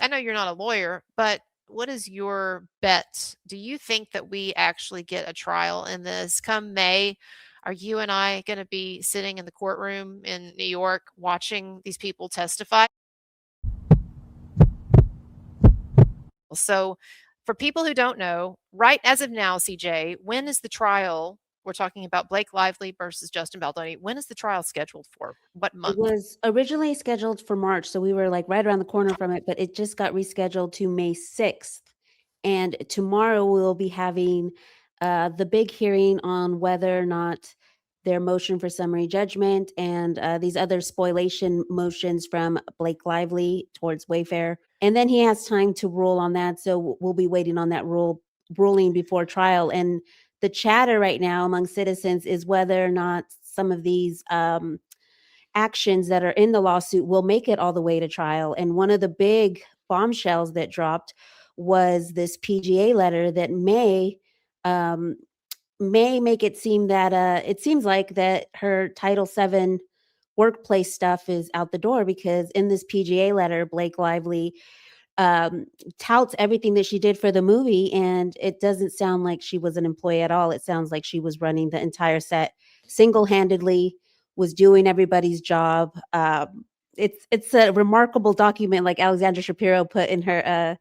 know you're not a lawyer, but what is your bet? Do you think that we actually get a trial in this come May? Are you and I going to be sitting in the courtroom in New York watching these people testify? So, for people who don't know, right as of now, CJ, when is the trial? We're talking about Blake Lively versus Justin Baldoni. When is the trial scheduled for? What It month? was originally scheduled for March, so we were like right around the corner from it, but it just got rescheduled to May 6th. And tomorrow we'll be having the big hearing on whether or not their motion for summary judgment and these other spoliation motions from Blake Lively towards Wayfair. And then he has time to rule on that. So we'll be waiting on that ruling before trial. And the chatter right now among citizens is whether or not some of these actions that are in the lawsuit will make it all the way to trial. And one of the big bombshells that dropped was this PGA letter that um, may make it seem that it seems like that her Title VII workplace stuff is out the door, because in this PGA letter, Blake Lively um, touts everything that she did for the movie, and it doesn't sound like she was an employee at all. It sounds like she was running the entire set single-handedly, was doing everybody's job. It's a remarkable document, like Alexandra Shapiro put in her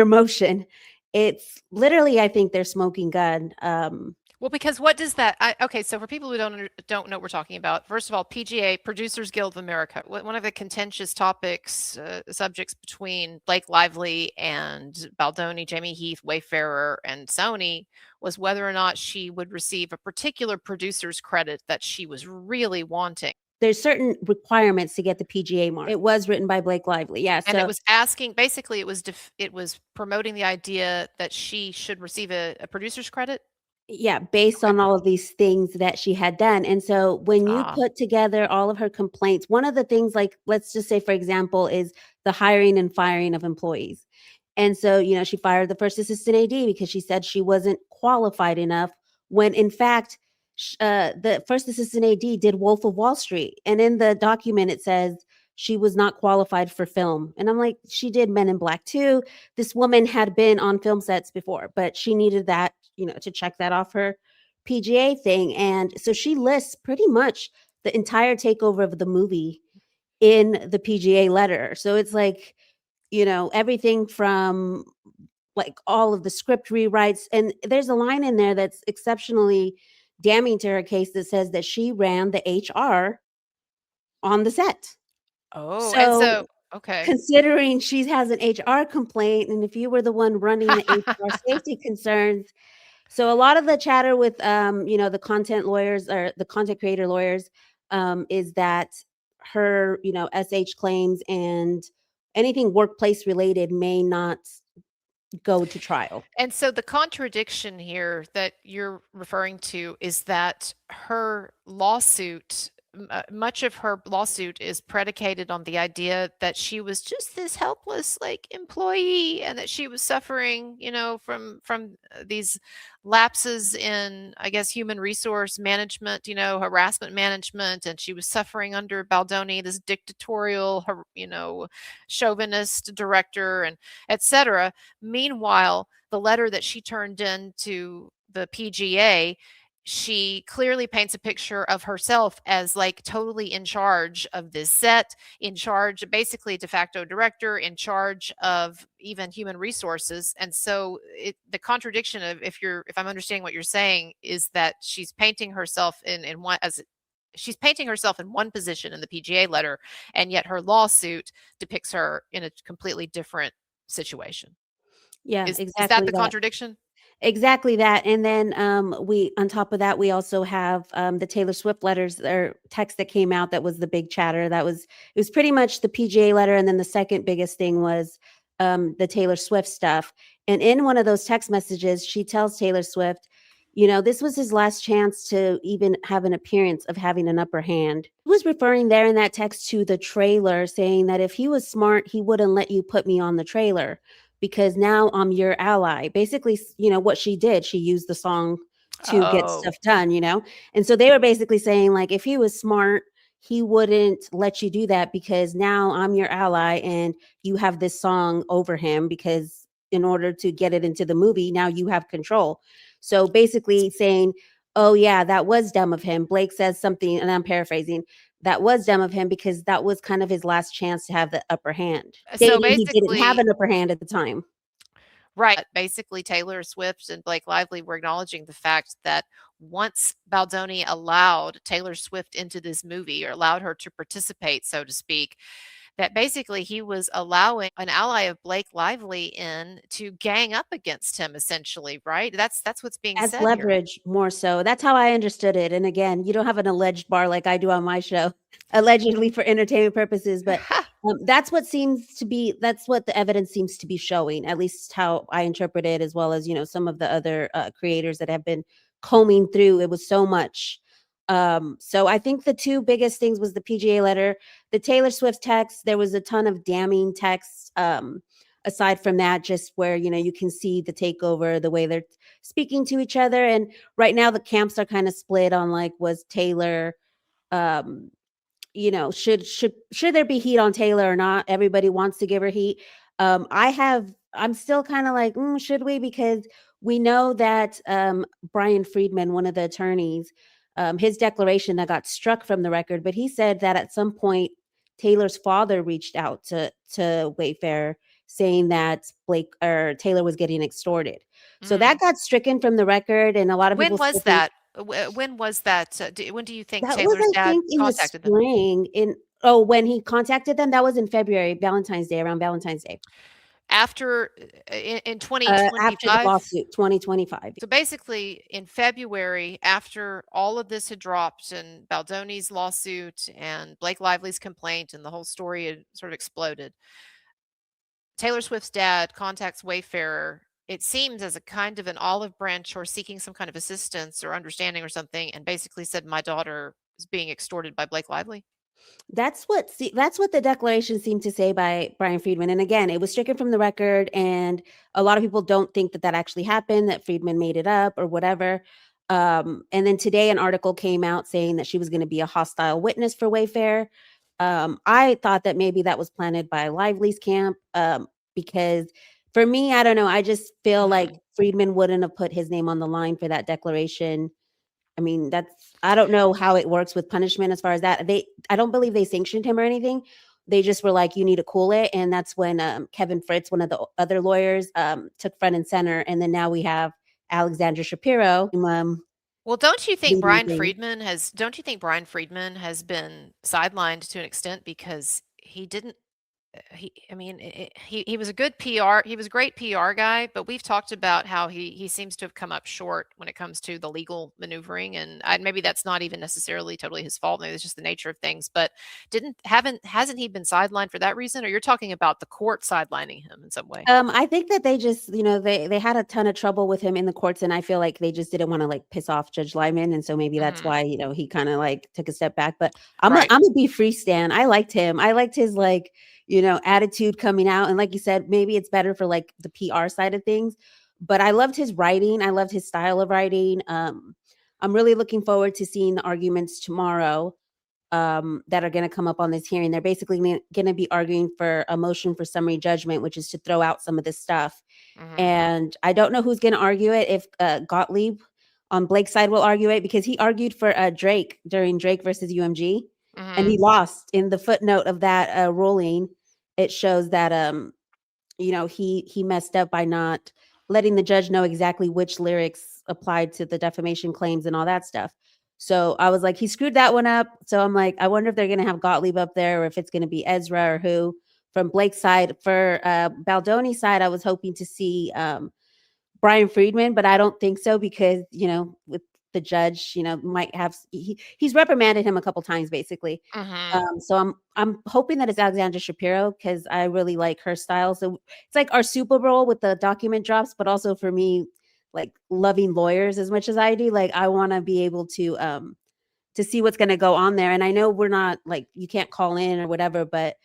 motion. It's literally, I think, their smoking gun. Well, because what does that? Okay, so for people who don't know what we're talking about, first of all, PGA, Producers Guild of America, one of the contentious topics, subjects between Blake Lively and Baldoni, Jamie Heath, Wayfarer, and Sony was whether or not she would receive a particular producer's credit that she was really wanting. There's certain requirements to get the PGA mark. It was written by Blake Lively, yeah. And it was asking, basically, it was promoting the idea that she should receive a producer's credit. Yeah, based on all of these things that she had done. And so when you put together all of her complaints, one of the things, like, let's just say, for example, is the hiring and firing of employees. And so, she fired the first assistant AD because she said she wasn't qualified enough, when in fact, the first assistant AD did Wolf of Wall Street. And in the document, it says she was not qualified for film. And I'm like, she did Men in Black too. This woman had been on film sets before, but she needed that, to check that off her PGA thing. And so she lists pretty much the entire takeover of the movie in the PGA letter. So it's like, everything from like all of the script rewrites. And there's a line in there that's exceptionally damning to her case that says that she ran the HR on the set. Oh, and So so okay. considering she has an HR complaint, and if you were the one running the HR safety concerns. So a lot of the chatter with the content lawyers or the content creator lawyers is that her, SH claims and anything workplace related may not go to trial. And so the contradiction here that you're referring to is that her lawsuit, much of her lawsuit is predicated on the idea that she was just this helpless like employee, and that she was suffering, from these lapses in, I guess, human resource management, harassment management, and she was suffering under Baldoni, this dictatorial, chauvinist director, and etc. Meanwhile, the letter that she turned in to the PGA, she clearly paints a picture of herself as like totally in charge of this set, in charge, basically de facto director, in charge of even human resources. And so the contradiction of, if I'm understanding what you're saying, is that she's painting herself in one as she's painting herself in one position in the PGA letter, and yet her lawsuit depicts her in a completely different situation. Yeah, Is that exactly the that. contradiction? Exactly that. And then we, on top of that, we also have the Taylor Swift letters or text that came out. That was the big chatter. It was pretty much the PGA letter. And then the second biggest thing was the Taylor Swift stuff. And in one of those text messages, she tells Taylor Swift, this was his last chance to even have an appearance of having an upper hand. He was referring there in that text to the trailer, saying that if he was smart, he wouldn't let you put me on the trailer, because now I'm your ally. Basically, what she did, she used the song to get stuff done, And so they were basically saying, like, if he was smart, he wouldn't let you do that because now I'm your ally and you have this song over him because in order to get it into the movie, now you have control. So basically saying, oh, yeah, that was dumb of him. Blake says something, and I'm paraphrasing, that was dumb of him because that was kind of his last chance to have the upper hand, So stating he didn't have basically, an upper hand at the time. right, basically Taylor Swift and Blake Lively were acknowledging the fact that once Baldoni allowed Taylor Swift into this movie or allowed her to participate, so to speak, that basically he was allowing an ally of Blake Lively in to gang up against him essentially, right? That's what's being As said here. leverage, more so. That's how I understood it, and again, you don't have an alleged bar like I do on my show, allegedly for entertainment purposes, but, that's what seems to be that's what the evidence seems to be showing, at least how I interpret it, as well as, some of the other, creators that have been combing through, it was so much. So I think the 2 biggest things was the PGA letter, the Taylor Swift text, there was a ton of damning texts, aside from that, just where, you can see the takeover, the way they're speaking to each other. And right now the camps are kind of split on like, was Taylor, um, should there be heat on Taylor or not? Everybody wants to give her heat. I'm still kind of like, should we? Because we know that Bryan Freedman, one of the attorneys, his declaration that got struck from the record, but he said that at some point Taylor's father reached out to Wayfair saying that Blake or Taylor was getting extorted. So that Mm. got stricken from the record, and a lot of When people still was think that? When was that? When do you think that was, Taylor's I dad think, in the contacted them? spring in oh, when he contacted them, that was in February, Valentine's Day, around Valentine's Day, After in after the 2025? lawsuit, 2025. So basically, in February, after all of this had dropped and Baldoni's lawsuit and Blake Lively's complaint and the whole story had sort of exploded, Taylor Swift's dad contacts Wayfarer. It seems as a kind of an olive branch or seeking some kind of assistance or understanding or something, and basically said, "My daughter is being extorted by Blake Lively." That's what the declaration seemed to say by Bryan Freedman, and again, it was stricken from the record, and a lot of people don't think that that actually happened, that Freedman made it up or whatever. And then today an article came out saying that she was gonna be a hostile witness for Wayfair. I thought that maybe that was planted by Lively's camp, because for me, I don't know, I just feel like Mhm. Freedman wouldn't have put his name on the line for that declaration. I mean, I don't know how it works with punishment as far as that. I don't believe they sanctioned him or anything. They just were like, "You need to cool it," and that's when, Kevin Fritz, one of the other lawyers, took front and center, and then now we have Alexandra Shapiro, Well, leading things. don't you think Bryan Freedman has been sidelined to an extent because he didn't he I mean, he was a good PR he was a great PR guy, but we've talked about how he seems to have come up short when it comes to the legal maneuvering, and maybe that's not even necessarily totally his fault, maybe it's just the nature of things, but didn't haven't hasn't he been sidelined for that reason, or you're talking about the court sidelining him in some way? I think that they just, they had a ton of trouble with him in the courts, and I feel like they just didn't wanna, like, piss off Judge Lyman, and so maybe that's Mhm. why, he kinda, like, took a step back, but Right. I'm a Be Free stan. I liked him. I liked his, like, attitude coming out, and like you said, maybe it's better for, like, the PR side of things, but I loved his writing. I loved his style of writing. I'm really looking forward to seeing the arguments tomorrow, that are going to come up on this hearing. They're basically going to be arguing for a motion for summary judgment, which is to throw out some of this stuff. Mhm. And I don't know who's going to argue it. If Gottlieb on Blake's side will argue it, because he argued for Drake during Drake versus UMG, and he Mhm. lost. In the footnote of that ruling, it shows that he messed up by not letting the judge know exactly which lyrics applied to the defamation claims and all that stuff. So I was like, he screwed that one up. So I'm like, I wonder if they're gonna have Gottlieb up there, or if it's gonna be Ezra or who. From Blake's side, for Baldoni's side, I was hoping to see Bryan Freedman, but I don't think so, because, with the judge, might have he's reprimanded him a couple times basically. Mhm. So I'm hoping that it's Alexandra Shapiro, because I really like her style. So it's like our Super Bowl with the document drops, but also for me, like, loving lawyers as much as I do, like, I want to be able to see what's going to go on there. And I know we're not, like, you can't call in or whatever, but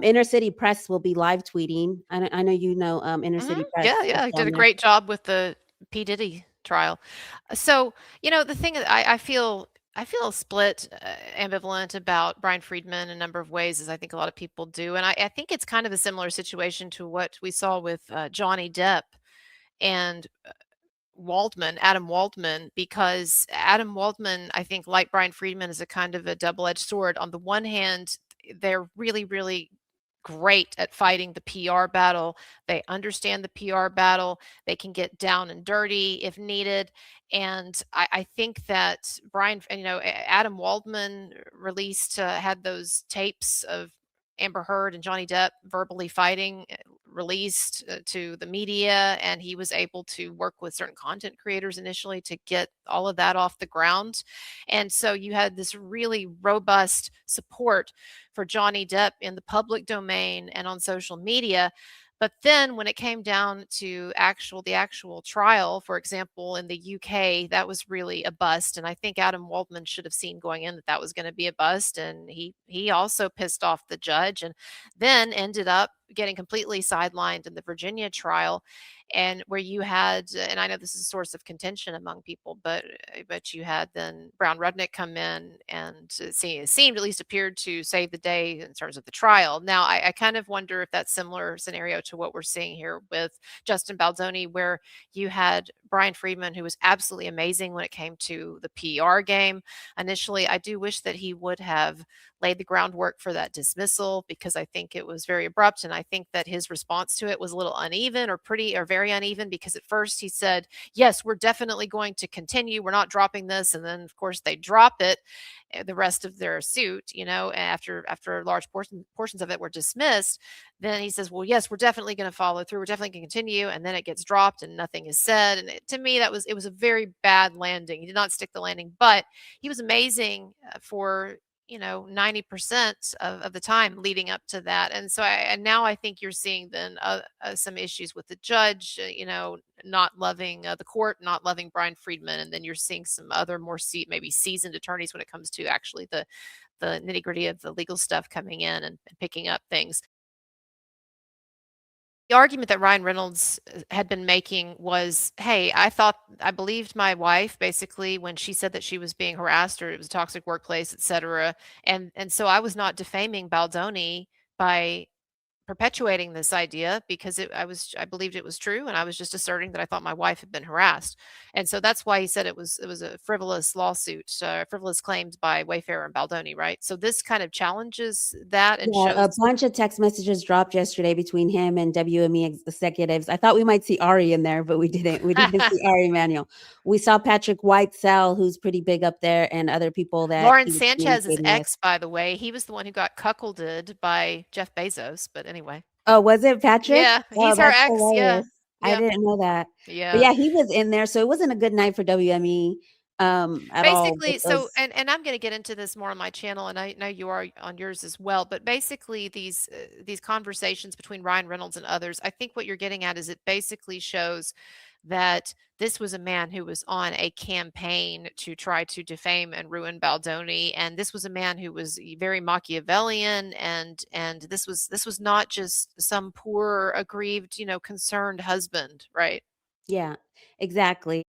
Inner City Press will be live tweeting. I know Inner Mhm. City Press Yeah, is yeah, he did on a there. great job with the P. Diddy trial. So, the thing is I feel I feel split, ambivalent about Bryan Freedman in a number of ways, as I think a lot of people do, and I think it's kind of a similar situation to what we saw with, Johnny Depp and Adam Waldman, because Adam Waldman, I think, like Bryan Freedman, is a kind of a double-edged sword. On the one hand, they're really, really great at fighting the PR battle. They understand the PR battle. They can get down and dirty if needed. And I think that Adam Waldman released, had those tapes of Amber Heard and Johnny Depp verbally fighting, released to the media, and he was able to work with certain content creators initially to get all of that off the ground. And so you had this really robust support for Johnny Depp in the public domain and on social media. But then when it came down to the actual trial, for example, in the UK, that was really a bust. And I think Adam Waldman should have seen going in that that was going to be a bust. And he also pissed off the judge, and then ended up getting completely sidelined in the Virginia trial, and where you had, and I know this is a source of contention among people, but you had then Brown Rudnick come in, and it seemed, at least appeared, to save the day in terms of the trial. Now, I kind of wonder if that's similar scenario to what we're seeing here with Justin Baldoni, where you had Bryan Freedman, who was absolutely amazing when it came to the PR game. Initially, I do wish that he would have laid the groundwork for that dismissal, because I think it was very abrupt, and I think that his response to it was a little uneven, or very uneven, because at first he said, "Yes, we're definitely going to continue. We're not dropping this." And then of course they drop it, the rest of their suit, after large portions of it were dismissed. Then he says, "Well, yes, we're definitely going to follow through. We're definitely going to continue." And then it gets dropped and nothing is said. And to me, it was a very bad landing. He did not stick the landing, but he was amazing, for 90% of the time leading up to that. And so and now I think you're seeing then, some issues with the judge, not loving, the court, not loving Bryan Freedman. And then you're seeing some other more maybe seasoned attorneys when it comes to actually the nitty gritty of the legal stuff coming in and picking up things. The argument that Ryan Reynolds, had been making was, "Hey, I believed my wife basically when she said that she was being harassed, or it was a toxic workplace, etc. And so I was not defaming Baldoni by perpetuating this idea, because I believed it was true, and I was just asserting that I thought my wife had been harassed." And so that's why he said it was a frivolous lawsuit, frivolous claims by Wayfair and Baldoni, right? So this kind of challenges that and Yeah, shows. a bunch of text messages dropped yesterday between him and WME executives. I thought we might see Ari in there, but we didn't. We didn't see Ari Emanuel. We saw Patrick Whitesell, who's pretty big up there, and other people that Lauren he was Sanchez's communicating with. ex, by the way, he was the one who got cuckolded by Jeff Bezos, but anyway. Oh, was it Patrick? Yeah, Oh, he's her that's ex, yeah. hilarious. I Yep. didn't know that. But Yeah. yeah, he was in there, so it wasn't a good night for WME, at all with Basically, so those. and I'm gonna get into this more on my channel, and I know you are on yours as well, but basically these conversations between Ryan Reynolds and others, I think what you're getting at is it basically shows that this was a man who was on a campaign to try to defame and ruin Baldoni, and this was a man who was very Machiavellian, and this was not just some poor, aggrieved, concerned husband, right? Yeah, exactly.